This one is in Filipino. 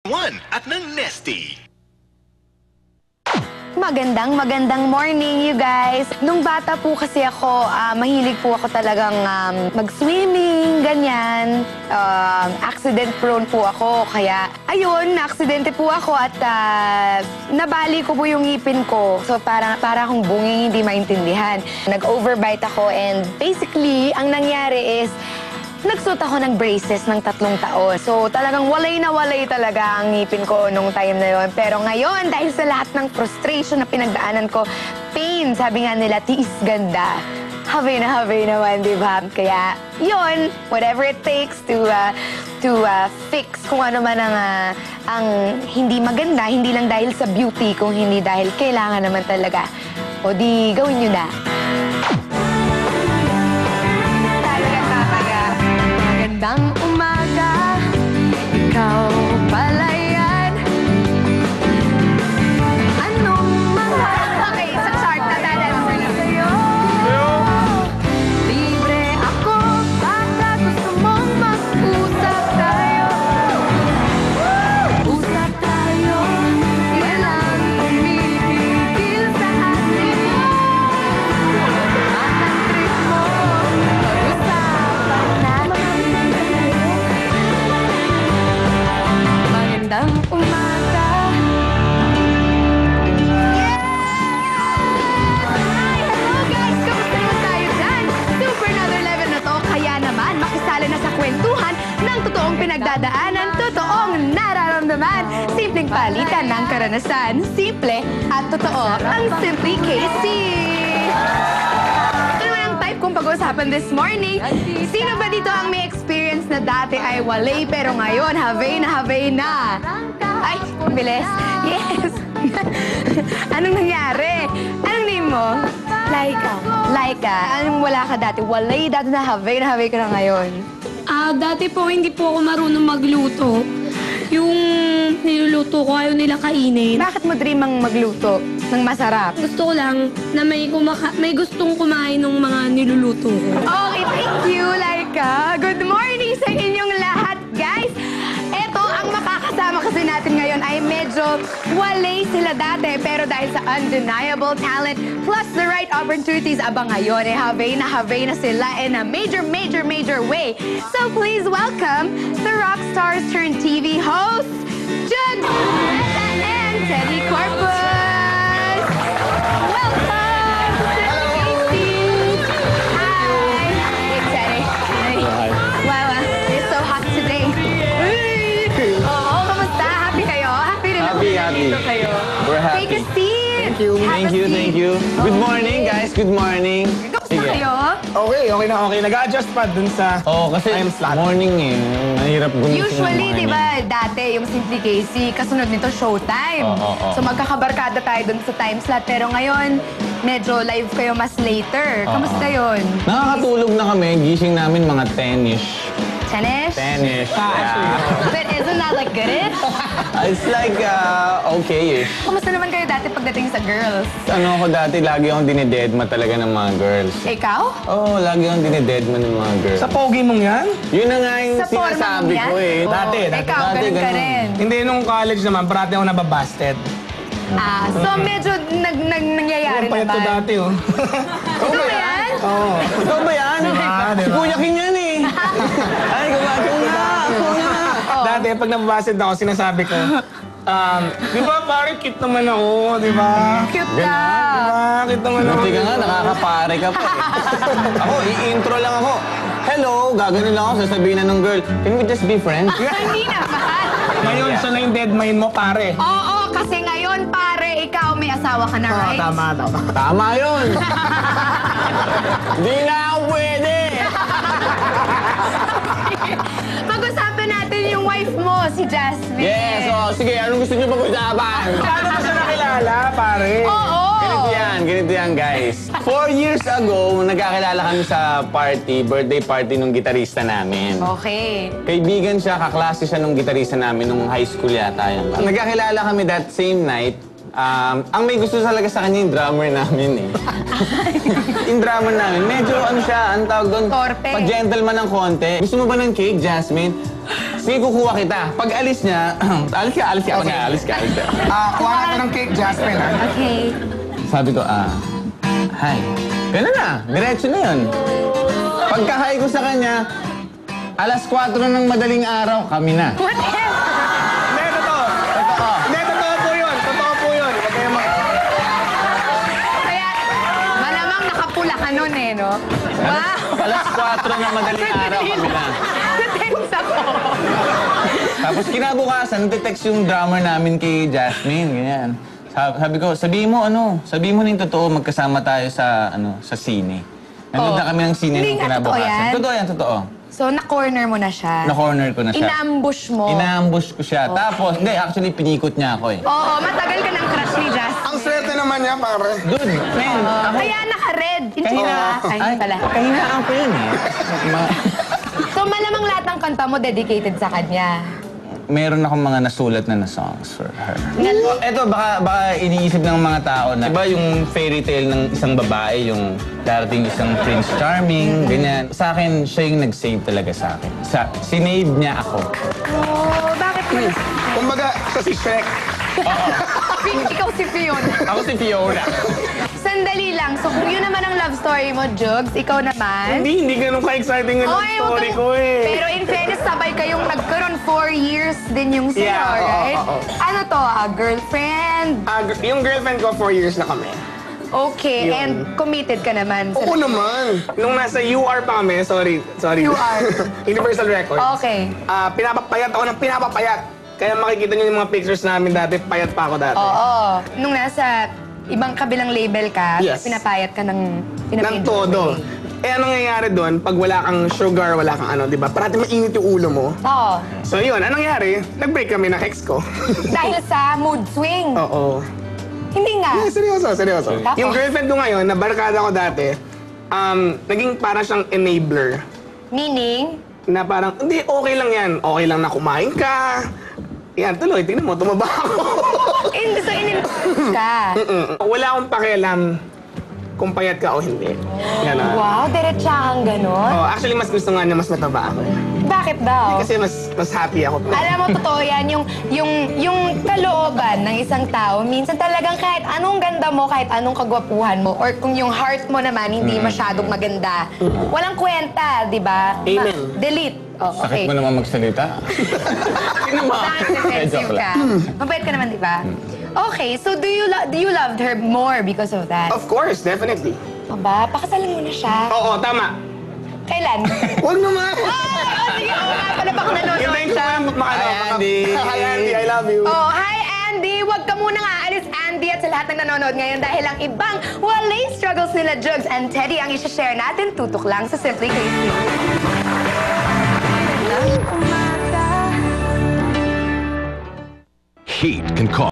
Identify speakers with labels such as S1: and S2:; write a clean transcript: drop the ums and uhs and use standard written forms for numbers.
S1: 1 at ng Nesty.
S2: Magandang morning, you guys. Nung bata po kasi ako, mahilig po ako talagang mag-swimming, ganyan. Accident prone po ako, kaya ayun, na-aksidente po ako at nabali ko po yung ngipin ko. So para akong bunging hindi maintindihan. Nag-overbite ako and basically, ang nangyari is, nagsuot ako ng braces ng 3 taon. So talagang walay na walay talaga ang ngipin ko nung time na yon. Pero ngayon, dahil sa lahat ng frustration na pinagdaanan ko, pain, sabi nga nila, tiis ganda. Habay naman, di ba? Kaya yon, whatever it takes to fix kung ano man ang hindi maganda, hindi lang dahil sa beauty, kung hindi dahil kailangan naman talaga. O di, gawin nyo na. Magandang umaga, ikaw pala yan. Anong mga... Okay, sa chart na dadanswer na sa'yo. Libre ako, baka gusto mong mag-usap tayo. Usap tayo, walang pumipigil sa atin. At ang trip mo, pag-usapan natin. Magandang umaga. Yes! Hi! Hello guys! Kamusta naman tayo dyan? Super another level na to. Kaya naman, makisala na sa kwentuhan ng totoong pinagdadaanan, totoong nararamdaman. Simpleng palitan ng karanasan. Simple at totoo ang Simply Casey. Kung pag-uusapan this morning, sino ba dito ang may experience na dati ay walay pero ngayon havay na? Ay, bilis. Yes. Anong nangyari? Anong name mo? Laika. Anong wala ka dati? Walay dati na havay ka na ngayon?
S3: Dati po hindi po ako marunong magluto. Yung niluluto ko ayaw nila kainin.
S2: Bakit mo dream ang magluto ng masarap?
S3: Gusto ko lang na may gustong kumain ng mga niluluto ko.
S2: Okay, thank you, Laika. Good morning sa inyong lahat, guys. Eto, ang makakasama kasi natin ngayon ay medyo walay sila dati. Pero dahil sa undeniable talent plus the right opportunities, abang ngayon, havay na sila in a major way. So please welcome the Rockstars Turn TV hosts, Jude and Teddy Corpus. Welcome to Casey. Hi. Hey, Teddy. Hey. Wow, you're so hot today. Oo, kamusta? Happy kayo? Happy rin ako nandito kayo.
S4: We're happy.
S2: Take a seat.
S4: Thank you. Good morning, guys. Good morning.
S2: Kamusta kayo?
S5: Okay. Nag-adjust pa dun sa
S4: Kasi
S5: time slot.
S4: morning Mahirap gumising
S2: Usually,
S4: ng
S2: di
S4: morning.
S2: ba, dati yung Simply Casey, kasunod nito Showtime.
S4: Oo.
S2: So magkakabarkada tayo dun sa time slot. Pero ngayon, medyo live kayo mas later. Kamusta yun?
S4: Nakakatulog na kami. Gising namin mga 10-ish.
S2: Chanish?
S4: 10-ish.
S2: But isn't that like good?
S4: It's like, okay-ish.
S2: Kamusta naman kayo dati pagdating sa girls?
S4: Ako dati, lagi akong dinededma talaga ng mga girls.
S2: Ikaw?
S4: Oo, lagi akong dinededma ng mga girls.
S5: Sa pogi mong yan?
S4: Yun na nga yung
S2: Sa forma
S4: sinasabi
S2: mo yan?
S4: ko eh.
S2: Oo.
S5: Dati.
S2: Ikaw,
S4: Dati,
S2: ganun ka
S4: ganun.
S2: rin.
S5: Hindi, nung college naman, parati ako nababasted.
S2: So medyo nangyayari
S5: Yung payat ko
S2: naman.
S5: dati, oh.
S2: Ikaw ba yan?
S5: Oo.
S4: Ikaw ba yan?
S5: Diba?
S4: Si Kuya King yan eh. Ay, gumagawa nga. Ako nga.
S5: Dati, pag nababasted ako, sinasabi ko, di ba, parang cute naman ako, di ba?
S2: Cute ka.
S5: Cute naman ako.
S4: Buti ka nga, nakakapare ka pa eh. Ako, i-intro lang ako. Hello, gaganon lang ako, sasabihin na ng girl, can we just be friends?
S2: Hindi naman.
S5: Ngayon, siya na yung dead mind mo, pare.
S2: Oo, kasi ngayon, pare, ikaw may asawa ka na, right?
S5: Tama.
S4: Tama yun. Di na ako pwede.
S2: Pag-usapan natin yung wife mo, si Jasmine.
S4: Yes, sige, anong gusto niyo pag-usapan?
S5: Paano mo siya nakilala, pare?
S2: Oo.
S4: Ganito yan, guys. 4 years ago, nagkakilala kami sa birthday party nung gitarista namin.
S2: Okay.
S4: Kaibigan siya, kaklase siya nung gitarista namin nung high school yata yan. Nagkakilala kami that same night. Ang may gusto talaga sa kanya yung drummer namin eh. Yung drummer namin, medyo ano siya, ang tawag doon?
S2: Torpe.
S4: Pa-gentleman ng konti. Gusto mo ba ng cake, Jasmine? Sige, kukuha kita. Pag alis niya, alis ka.
S5: Kuha natin ng cake, Jasmine, ha?
S2: Okay.
S4: Sabi ko, hi. Ganun na, diretso na yun. Pagka-hi ko sa kanya, 4:00 ng madaling araw, kami na.
S2: What the hell?
S5: Hindi, totoo. Hindi, totoo po yun. Totoo po yun. Huwag kayo
S2: Kaya, malamang nakapula ka nun eh, no? Wow!
S4: 4:00 ng madaling araw, kami na.
S2: Natense ako.
S4: Tapos kinabukasan, nag-text yung drummer namin kay Jasmine, ganyan. Sabi ko, sabihin mo na yung totoo, magkasama tayo sa sine. Nanood na kami ng sine
S2: Hindi
S4: nung
S2: nga, totoo
S4: kinabukasan.
S2: yan?
S4: Totoo yan, totoo.
S2: So, na-corner mo na siya.
S4: Na-corner ko na siya.
S2: Ina-ambush mo.
S4: Ina-ambush ko siya. Tapos, hindi, actually, pinikot niya ako eh.
S2: Oo, matagal ka ng crush ni Justin.
S5: Ang swerte naman niya, pare.
S4: Dude, man, ako,
S2: Kaya naka-red. Hindi ba? Ay, pala.
S4: kahinaan ko yun eh.
S2: So, malamang lahat ng kanta mo dedicated sa kanya.
S4: Meron akong mga nasulat na songs for her. Ito, baka iniisip ng mga tao na, iba yung fairy tale ng isang babae, yung darating isang Prince Charming, ganyan. Sa akin, siya yung nag-save talaga sa akin. Sinave niya ako.
S2: Oh, bakit mo?
S5: Kumbaga, sa si Shrek.
S2: Ikaw si Fion.
S4: Ako si Fiona.
S2: Sandali lang. So, kung yun naman ang love story mo, Jugs, ikaw naman.
S5: Hindi ganun ka-exciting yung love
S2: Oy,
S5: story
S2: wag
S5: ko eh.
S2: Pero in fairness, sabay kayong nagkaroon 4 years din yung sa'yo,
S5: Yeah, oo,
S2: right?
S5: oo.
S2: Ano to, girlfriend?
S5: Yung girlfriend ko, 4 years na kami.
S2: Okay,
S5: Yun.
S2: and committed ka naman.
S5: Oo naman. Nung nasa UR pa kami, sorry.
S2: UR.
S5: Universal Records.
S2: Okay.
S5: Pinapapayat ako ng pinapapayat. Kaya makikita niyo yung mga pictures namin dati, payat pa ako dati.
S2: Oo. Nung nasa ibang kabilang label ka,
S5: Yes.
S2: pinapayat ka ng...
S5: Ng todo. Eh, anong nangyayari doon? Pag wala kang sugar, wala kang ano, di ba? Parati mainit yung ulo mo.
S2: Oo.
S5: So yun, anong nangyari? Nag-break kami ng ex ko.
S2: Dahil sa mood swing.
S5: Oo.
S2: Hindi nga.
S5: Seryoso.
S2: Tapos?
S5: Yung girlfriend ko ngayon, na barkada ko dati, naging parang siyang enabler.
S2: Meaning?
S5: Na parang, hindi, okay lang yan. Okay lang na kumain ka. Yan, tuloy, tingnan mo, tumaba ako.
S2: So, in-endorse ka.
S5: Wala akong pakialam kung payat ka o hindi. Ganon.
S2: Wow, diretsahang ganon.
S5: Oh, actually, mas gusto nga niya mas mataba ako.
S2: Bakit daw?
S5: Kasi mas happy ako.
S2: Alam mo, totoo yan, yung kalooban ng isang tao, minsan talagang kahit anong ganda mo, kahit anong kagwapuhan mo, or kung yung heart mo naman hindi masyadong maganda, walang kwenta, di ba?
S5: Amen.
S2: Delete. Oh, okay.
S4: Sakit mo naman magsalita.
S5: Sino mo?
S2: Bakit defensive
S4: Joke
S2: ka? Mabait ka naman, di ba? Okay, so do you loved her more because of that?
S5: Of course, definitely.
S2: Aba, pakasalan mo na siya.
S5: Oo, tama.
S2: Kailan?
S5: Huwag naman.
S2: Sige, oo nga pala, baka nanonood
S5: Hintayin ko
S2: siya.
S5: muna
S4: Hi, Andy.
S5: Hi, Andy. I love you.
S2: Oh, hi Andy! Huwag ka muna nga alis, Andy, at sa lahat ng nanonood ngayon dahil ang ibang walang struggles nila Jugs and Teddy ang isa-share natin tutok lang sa Simply Crazy.
S1: Heat can cause